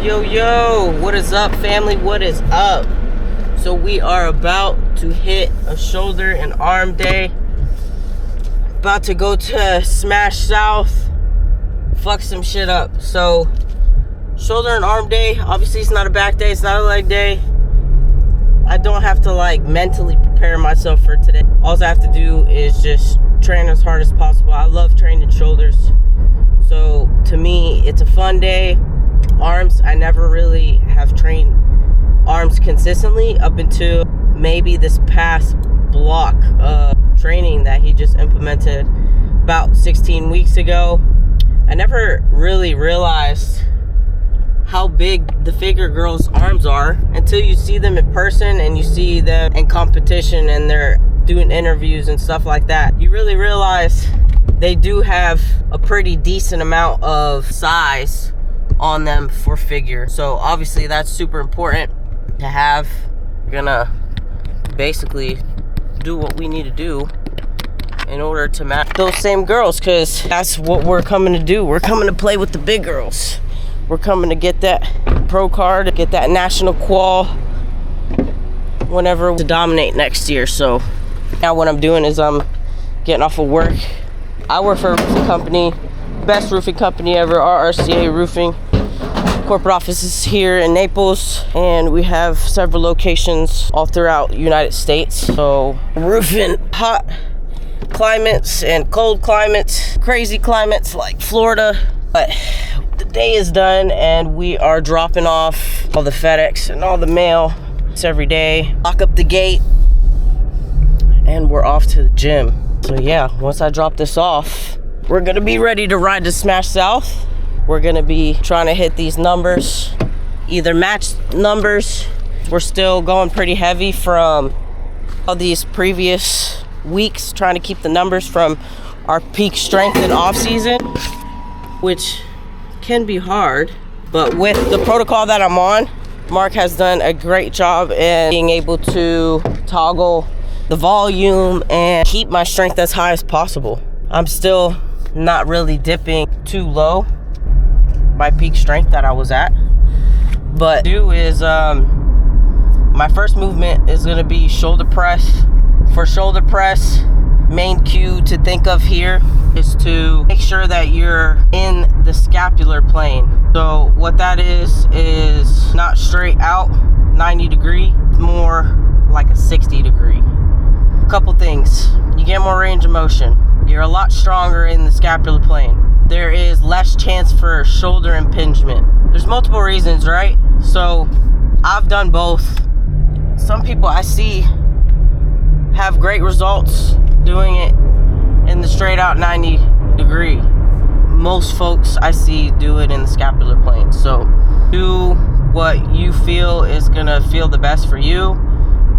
Yo, yo, what is up, family? What is up? So we are about to hit a shoulder and arm day. About to go to Smash South, fuck some shit up. So shoulder and arm day, obviously it's not a back day, it's not a leg day. I don't have to like mentally prepare myself for today. All I have to do is just train as hard as possible. I love training shoulders. So to me, it's a fun day. Arms, I never really have trained arms consistently up until maybe this past block of training that he just implemented about 16 weeks ago. I never really realized how big the figure girls' arms are until you see them in person and you see them in competition and they're doing interviews and stuff like that. You really realize they do have a pretty decent amount of size on them for figure. So obviously that's super important to have. We're gonna basically do what we need to do in order to match those same girls, because that's what we're coming to do. We're coming to play with the big girls. We're coming to get that pro card, get that national qual whenever to dominate next year. So now what I'm doing is I'm getting off of work. I work for a roofing company, best roofing company ever, RRCA Roofing. Corporate offices here in Naples, and we have several locations all throughout the United States. So roofing hot climates and cold climates, crazy climates like Florida. But the day is done and we are dropping off all the FedEx and all the mail. It's every day. Lock up the gate and we're off to the gym. So yeah, once I drop this off, we're gonna be ready to ride to Smash South. We're gonna be trying to hit these numbers, either match numbers. We're still going pretty heavy from all these previous weeks, trying to keep the numbers from our peak strength in off season, which can be hard. But with the protocol that I'm on, Mark has done a great job in being able to toggle the volume and keep my strength as high as possible. I'm still not really dipping too low my peak strength that I was at, but my first movement is going to be shoulder press. For shoulder press, main cue to think of here is to make sure that you're in the scapular plane. So what that is not straight out 90 degree, more like a 60 degree. Couple things: you get more range of motion, you're a lot stronger in the scapular plane, there is less chance for shoulder impingement. There's multiple reasons, right? So I've done both. Some people I see have great results doing it in the straight out 90 degree. Most folks I see do it in the scapular plane. So do what you feel is gonna feel the best for you,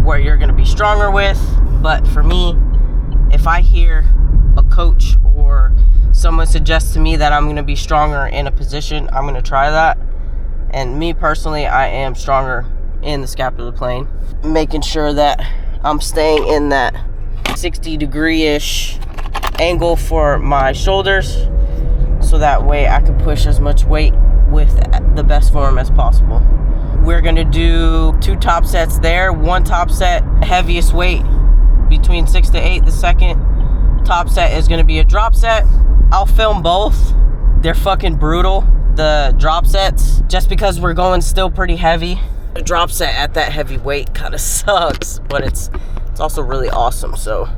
where you're gonna be stronger with. But for me, if I hear a coach or someone suggests to me that I'm going to be stronger in a position, I'm going to try that. And me personally, I am stronger in the scapular plane, making sure that I'm staying in that 60 degree-ish angle for my shoulders, so that way I can push as much weight with the best form as possible. We're going to do 2 top sets there. One top set, heaviest weight, between 6 to 8. The second top set is going to be a drop set. I'll film both. They're fucking brutal, the drop sets, just because we're going still pretty heavy. The drop set at that heavy weight kind of sucks, but it's also really awesome. So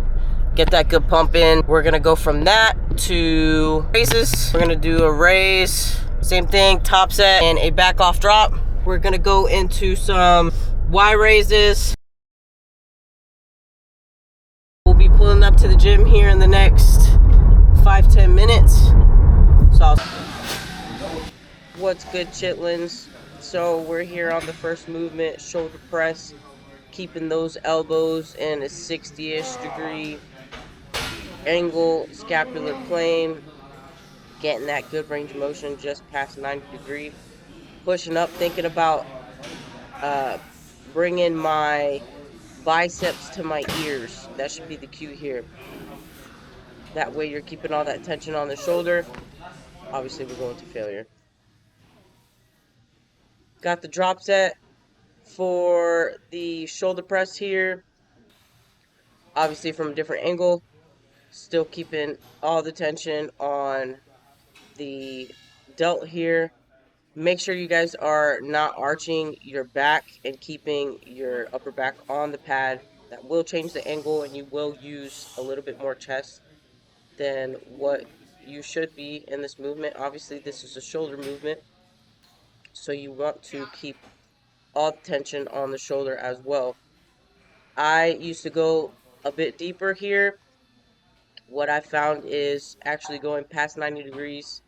get that good pump in. We're gonna go from that to raises. We're gonna do a raise, same thing, top set and a back off drop. We're gonna go into some Y raises. We'll be pulling up to the gym here in the next 5-10 minutes. So what's good, chitlins? So we're here on the first movement, shoulder press, keeping those elbows in a 60-ish degree angle, scapular plane, getting that good range of motion just past 90 degree. Pushing up, thinking about bringing my biceps to my ears. That should be the cue here. That way you're keeping all that tension on the shoulder. Obviously we're going to failure. Got the drop set for the shoulder press here. Obviously from a different angle. Still keeping all the tension on the delt here. Make sure you guys are not arching your back and keeping your upper back on the pad. That will change the angle and you will use a little bit more chest than what you should be in this movement. Obviously, this is a shoulder movement, so you want to keep all tension on the shoulder as well. I used to go a bit deeper here. What I found is actually going past 90 degrees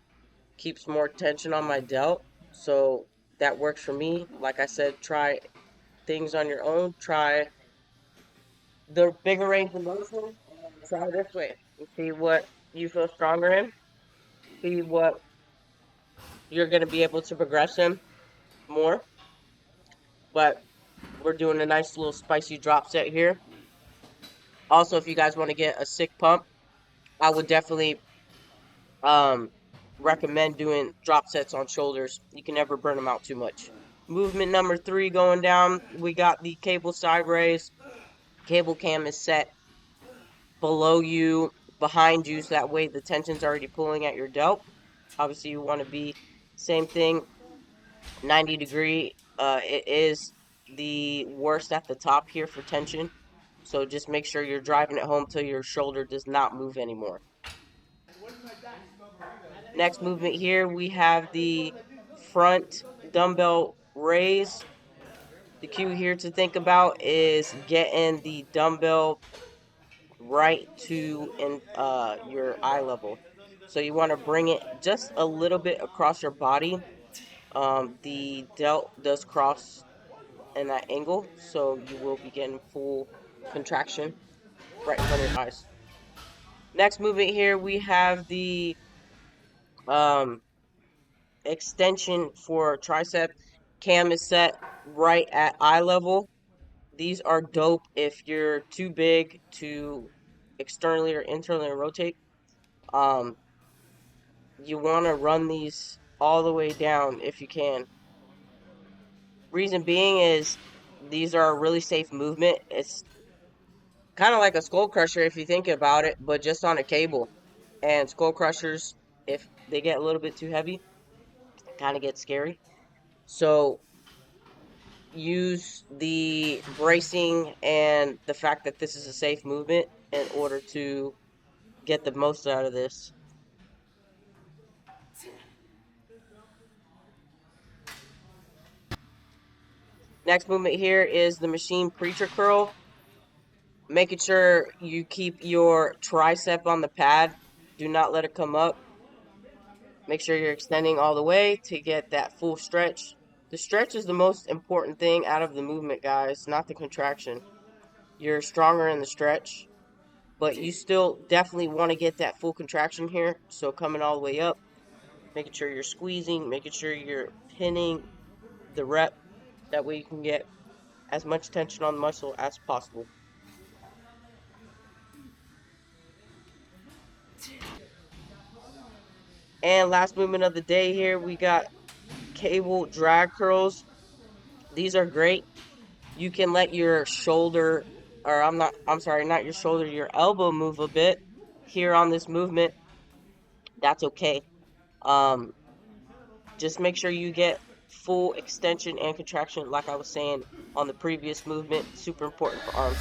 keeps more tension on my delt, so that works for me. Like I said, try things on your own. Try the bigger range of motion. Try this way and see what you feel stronger in. See what you're going to be able to progress in more. But we're doing a nice little spicy drop set here. Also, if you guys want to get a sick pump, I would definitely um recommend doing drop sets on shoulders. You can never burn them out too much. Movement number 3 going down. We got the cable side raise. Cable cam is set below you, behind you, so that way the tension's already pulling at your delt. Obviously, you want to be same thing, 90 degree. It is the worst at the top here for tension. So just make sure you're driving it home till your shoulder does not move anymore. Next movement here, we have the front dumbbell raise. The cue here to think about is getting the dumbbell right to your eye level. So you want to bring it just a little bit across your body. The delt does cross in that angle, so you will be getting full contraction right in front of your eyes. Next movement here, we have the um, extension for tricep. Cam is set right at eye level. These are dope if you're too big to externally or internally rotate. Um, you want to run these all the way down if you can. Reason being is these are a really safe movement. It's kind of like a skull crusher if you think about it, but just on a cable. And skull crushers, if they get a little bit too heavy, kind of get scary. So use the bracing and the fact that this is a safe movement in order to get the most out of this. Next movement here is the machine preacher curl. Making sure you keep your tricep on the pad. Do not let it come up. Make sure you're extending all the way to get that full stretch. The stretch is the most important thing out of the movement, guys, not the contraction. You're stronger in the stretch, but you still definitely want to get that full contraction here. So coming all the way up, making sure you're squeezing, making sure you're pinning the rep. That way you can get as much tension on the muscle as possible. And last movement of the day here, we got cable drag curls. These are great. You can let your shoulder, or I'm sorry, not your shoulder, your elbow move a bit here on this movement. That's okay. Um, just make sure you get full extension and contraction, like I was saying on the previous movement. Super important for arms.